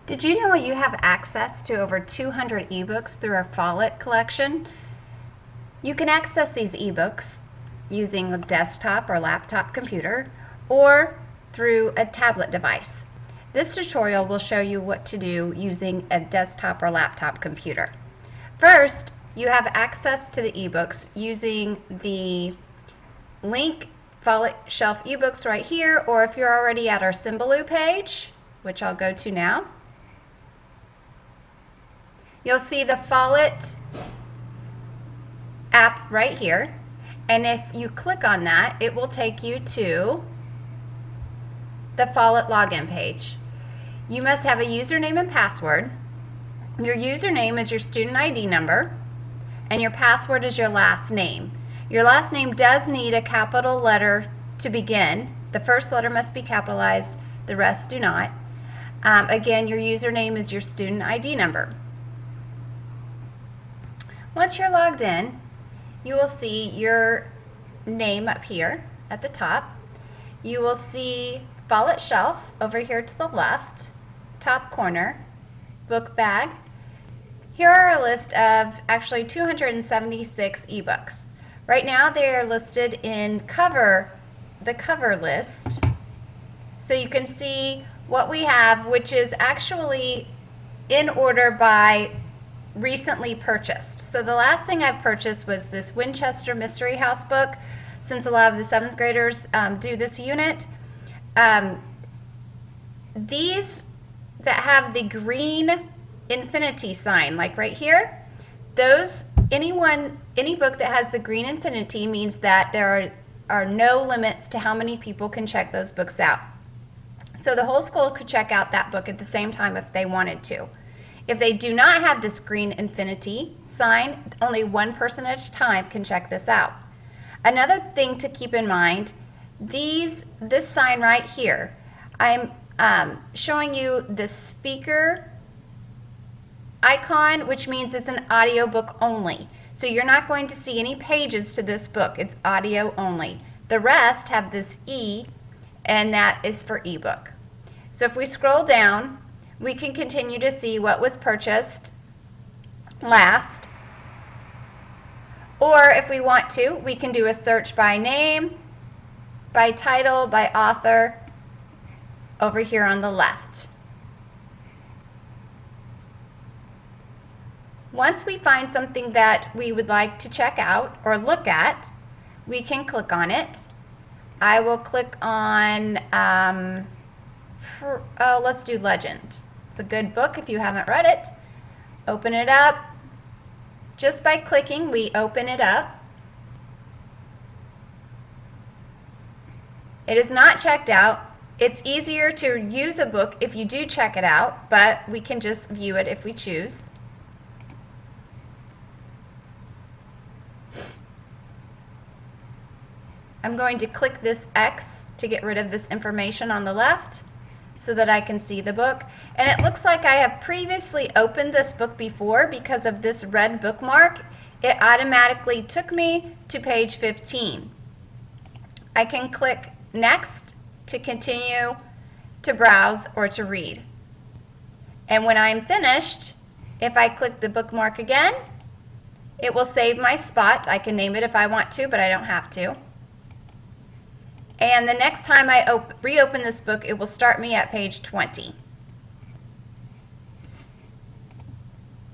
Did you know you have access to over 200 ebooks through our Follett collection? You can access these ebooks using a desktop or laptop computer or through a tablet device. This tutorial will show you what to do using a desktop or laptop computer. First, you have access to the ebooks using the link Follett Shelf eBooks right here, or if you're already at our Symbaloo page, which I'll go to now, you'll see the Follett app right here, and if you click on that, it will take you to the Follett login page. You must have a username and password. Your username is your student ID number, and your password is your last name. Your last name does need a capital letter to begin. The first letter must be capitalized, the rest do not. Again, your username is your student ID number. Once you're logged in, you will see your name up here at the top. You will see Follett Shelf over here to the left, top corner, book bag. Here are a list of actually 276 ebooks. Right now they are listed in the cover list, so you can see what we have, which is actually in order by recently purchased. So the last thing I've purchased was this Winchester Mystery House book, since a lot of the 7th graders do this unit. These that have the green infinity sign, like right here, any book that has the green infinity means that there are no limits to how many people can check those books out. So the whole school could check out that book at the same time if they wanted to. If they do not have this green infinity sign, only one person at a time can check this out. Another thing to keep in mind, this sign right here, I'm showing you the speaker icon, which means it's an audio book only. So you're not going to see any pages to this book. It's audio only. The rest have this E, and that is for ebook. So if we scroll down, we can continue to see what was purchased last. Or if we want to, we can do a search by name, by title, by author, over here on the left. Once we find something that we would like to check out or look at, we can click on it. I will click on, let's do Legend. It's a good book if you haven't read it. Open it up. Just by clicking, we open it up. It is not checked out. It's easier to use a book if you do check it out, but we can just view it if we choose. I'm going to click this X to get rid of this information on the left so that I can see the book. And it looks like I have previously opened this book before because of this red bookmark. It automatically took me to page 15. I can click Next to continue to browse or to read. And when I'm finished, if I click the bookmark again, it will save my spot. I can name it if I want to, but I don't have to. And the next time I reopen this book, it will start me at page 20.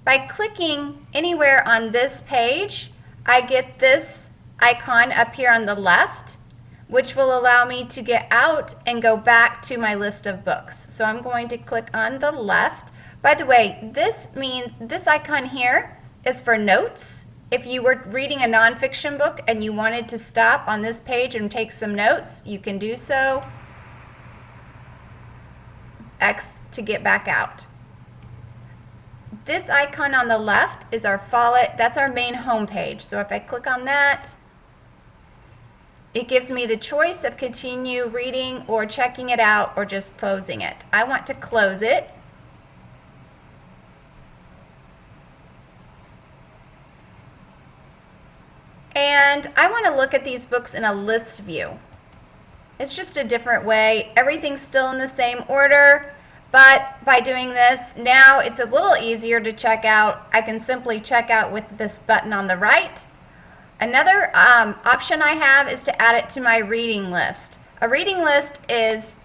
By clicking anywhere on this page, I get this icon up here on the left, which will allow me to get out and go back to my list of books. So I'm going to click on the left. By the way, this means this icon here is for notes. If you were reading a nonfiction book and you wanted to stop on this page and take some notes, you can do so. X to get back out. This icon on the left is our Follett. That's our main home page. So if I click on that, it gives me the choice of continue reading or checking it out or just closing it. I want to close it. And I want to look at these books in a list view. It's just a different way. Everything's still in the same order, But by doing this, now it's a little easier to check out. I can simply check out with this button on the right. Another option I have is to add it to my reading list. A reading list is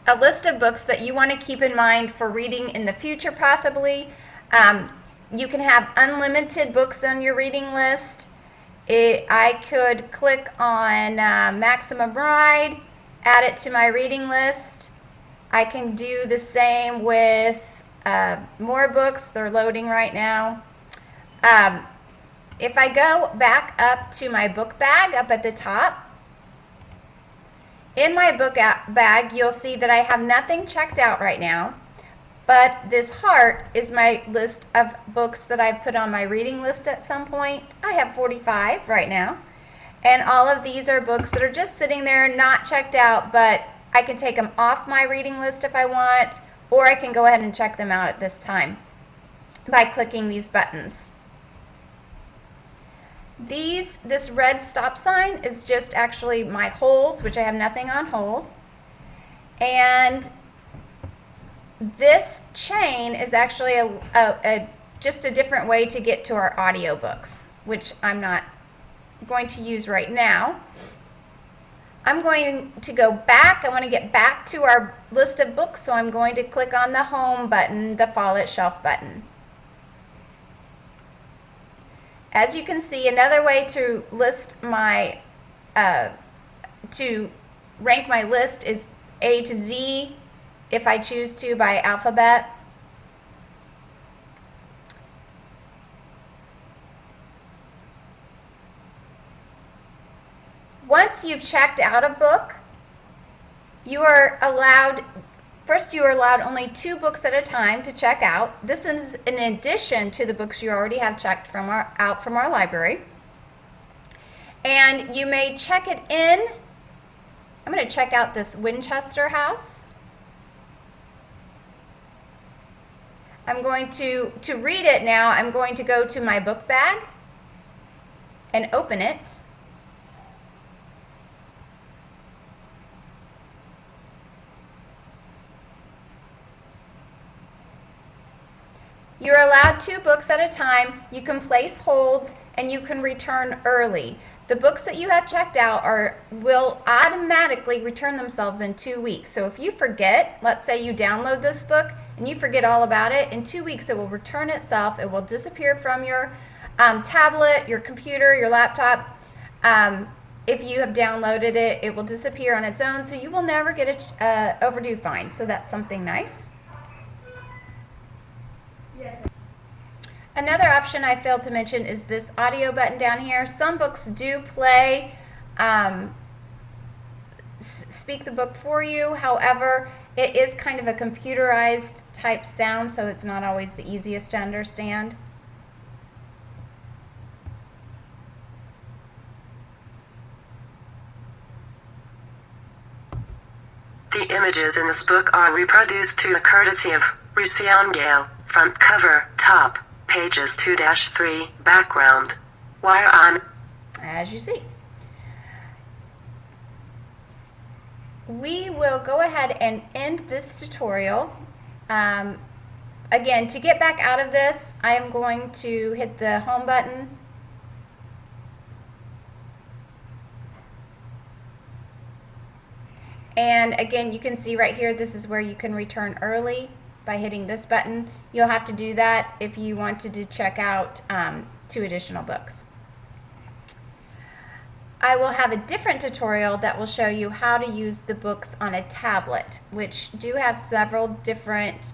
a list of books that you want to keep in mind for reading in the future, possibly. You can have unlimited books on your reading list. I could click on Maximum Ride, add it to my reading list. I can do the same with more books. They're loading right now. If I go back up to my book bag up at the top, in my book bag, you'll see that I have nothing checked out right now, but this heart is my list of books that I've put on my reading list at some point. I have 45 right now, and all of these are books that are just sitting there not checked out, but I can take them off my reading list if I want, or I can go ahead and check them out at this time by clicking these buttons. This red stop sign is just actually my holds, which I have nothing on hold. And this chain is actually just a different way to get to our audiobooks, which I'm not going to use right now. I'm going to go back. I want to get back to our list of books, so I'm going to click on the home button, the Follett shelf button. As you can see, another way to list my, to rank my list is A to Z, if I choose to, by alphabet. Once you've checked out a book, you are allowed, first you are allowed only 2 books at a time to check out. This is in addition to the books you already have checked out from our library. And you may check it in. I'm going to check out this Winchester House. I'm going to read it now, I'm going to go to my book bag and open it. You're allowed 2 books at a time. You can place holds and you can return early. The books that you have checked out will automatically return themselves in 2 weeks. So if you forget, let's say you download this book and you forget all about it, in 2 weeks it will return itself. It will disappear from your tablet, your computer, your laptop. If you have downloaded it, it will disappear on its own, so you will never get an overdue fine. So that's something nice. Another option I failed to mention is this audio button down here. Some books do play, speak the book for you. However, it is kind of a computerized type sound, so it's not always the easiest to understand. The images in this book are reproduced through the courtesy of Rusian Gale. Front cover, top, pages 2-3, background. While I'm... As you see. We will go ahead and end this tutorial. Again, to get back out of this, I am going to hit the home button. And again, you can see right here, this is where you can return early by hitting this button. You'll have to do that if you wanted to check out 2 additional books. I will have a different tutorial that will show you how to use the books on a tablet, which do have several different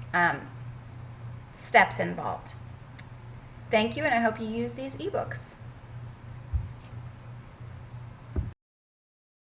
steps involved. Thank you, and I hope you use these ebooks.